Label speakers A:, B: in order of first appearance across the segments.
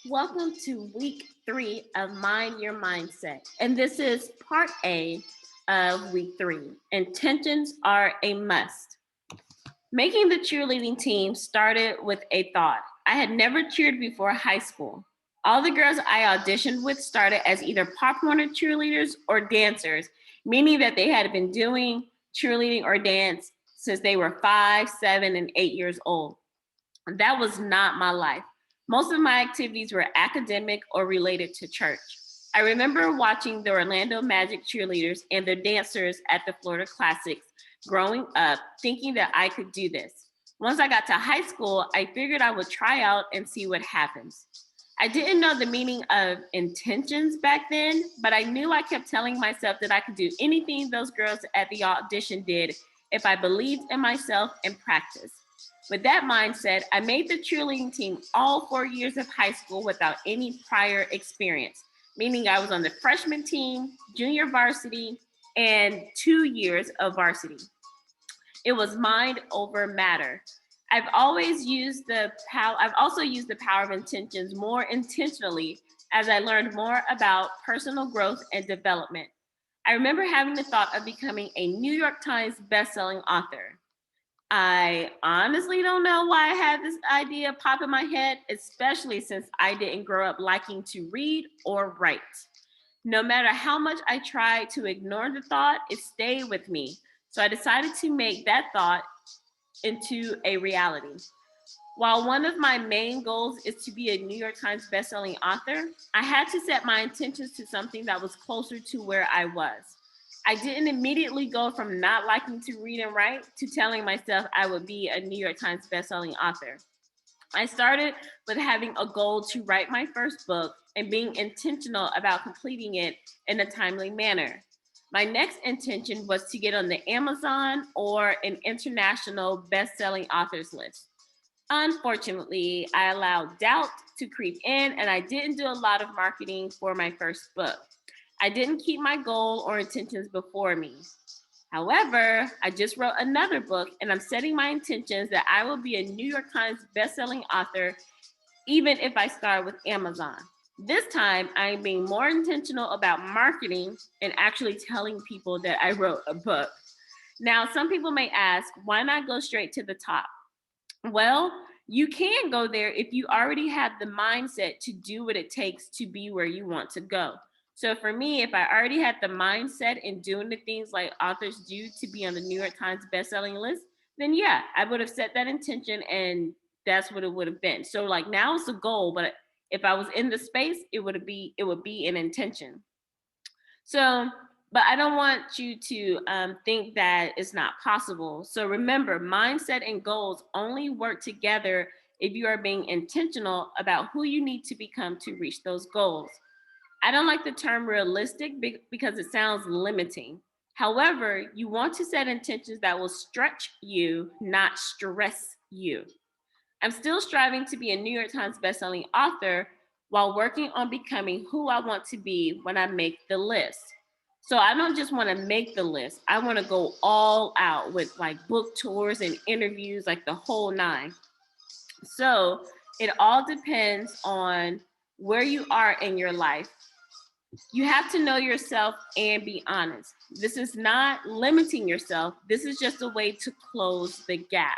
A: Welcome to week 3 of Mind Your Mindset. And this is part A of week 3. Intentions are a must. Making the cheerleading team started with a thought. I had never cheered before high school. All the girls I auditioned with started as either Pop Warner cheerleaders or dancers, meaning that they had been doing cheerleading or dance since they were 5, 7, and 8 years old. That was not my life. Most of my activities were academic or related to church. I remember watching the Orlando Magic cheerleaders and their dancers at the Florida Classics growing up, thinking that I could do this. Once I got to high school, I figured I would try out and see what happens. I didn't know the meaning of intentions back then, but I knew I kept telling myself that I could do anything those girls at the audition did if I believed in myself and practiced. With that mindset, I made the cheerleading team all 4 years of high school without any prior experience, meaning I was on the freshman team, junior varsity, and 2 years of varsity. It was mind over matter. I've also used the power of intentions more intentionally as I learned more about personal growth and development. I remember having the thought of becoming a New York Times bestselling author. I honestly don't know why I had this idea pop in my head, especially since I didn't grow up liking to read or write. No matter how much I tried to ignore the thought, it stayed with me. So I decided to make that thought into a reality. While one of my main goals is to be a New York Times bestselling author, I had to set my intentions to something that was closer to where I was. I didn't immediately go from not liking to read and write to telling myself I would be a New York Times bestselling author. I started with having a goal to write my first book and being intentional about completing it in a timely manner. My next intention was to get on the Amazon or an international best-selling authors list. Unfortunately, I allowed doubt to creep in and I didn't do a lot of marketing for my first book. I didn't keep my goal or intentions before me. However, I just wrote another book and I'm setting my intentions that I will be a New York Times bestselling author, even if I start with Amazon. This time, I'm being more intentional about marketing and actually telling people that I wrote a book. Now, some people may ask, why not go straight to the top? Well, you can go there if you already have the mindset to do what it takes to be where you want to go. So for me, if I already had the mindset in doing the things like authors do to be on the New York Times bestselling list, then yeah, I would have set that intention and that's what it would have been. So like now it's a goal, but if I was in the space, it would be an intention. So, but I don't want you to think that it's not possible. So remember, mindset and goals only work together if you are being intentional about who you need to become to reach those goals. I don't like the term realistic because it sounds limiting. However, you want to set intentions that will stretch you, not stress you. I'm still striving to be a New York Times bestselling author while working on becoming who I want to be when I make the list. So I don't just want to make the list. I want to go all out with like book tours and interviews, like the whole nine. So it all depends on where you are in your life. You have to know yourself and be honest. This is not limiting yourself. This is just a way to close the gap.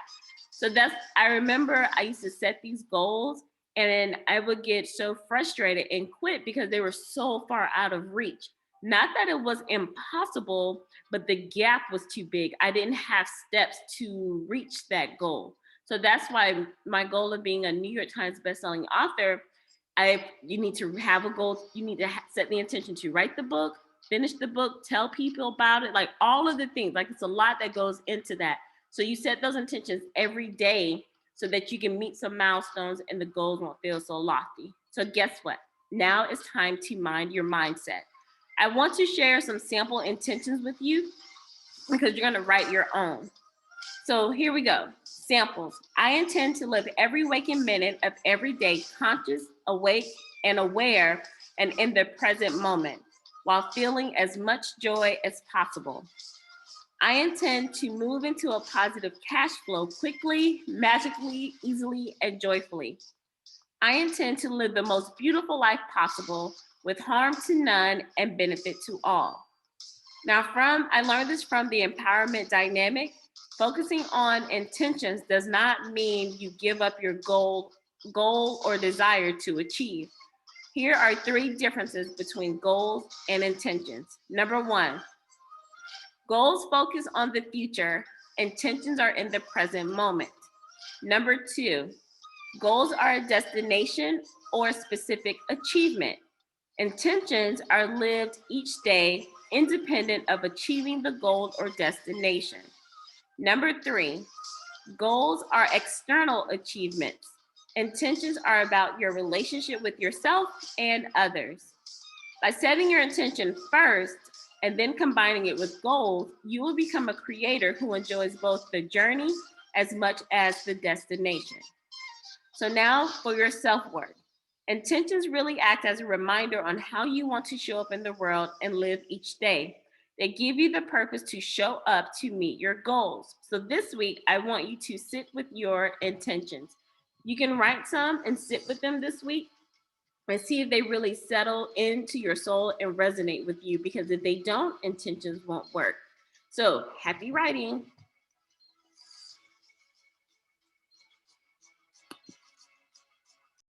A: So I remember I used to set these goals and then I would get so frustrated and quit because they were so far out of reach. Not that it was impossible, but the gap was too big. I didn't have steps to reach that goal. So that's why my goal of being a New York Times bestselling author, you need to have a goal. You need to set the intention to write the book, finish the book, tell people about it, like all of the things. Like it's a lot that goes into that. So you set those intentions every day so that you can meet some milestones and the goals won't feel so lofty. So guess what? Now it's time to mind your mindset. I want to share some sample intentions with you because you're going to write your own. So here we go. Samples. I intend to live every waking minute of every day conscious, awake, and aware, and in the present moment, while feeling as much joy as possible. I intend to move into a positive cash flow quickly, magically, easily, and joyfully. I intend to live the most beautiful life possible with harm to none and benefit to all. Now, I learned this from the empowerment dynamic. Focusing on intentions does not mean you give up your goal or desire to achieve. Here are three differences between goals and intentions. Number one, goals focus on the future, intentions are in the present moment. Number two, goals are a destination or a specific achievement. Intentions are lived each day independent of achieving the goal or destination. Number three, goals are external achievements. Intentions are about your relationship with yourself and others. By setting your intention first and then combining it with goals, you will become a creator who enjoys both the journey as much as the destination. So now for your self-worth. Intentions really act as a reminder on how you want to show up in the world and live each day. They give you the purpose to show up to meet your goals. So this week, I want you to sit with your intentions. You can write some and sit with them this week and see if they really settle into your soul and resonate with you, because if they don't, intentions won't work. So happy writing.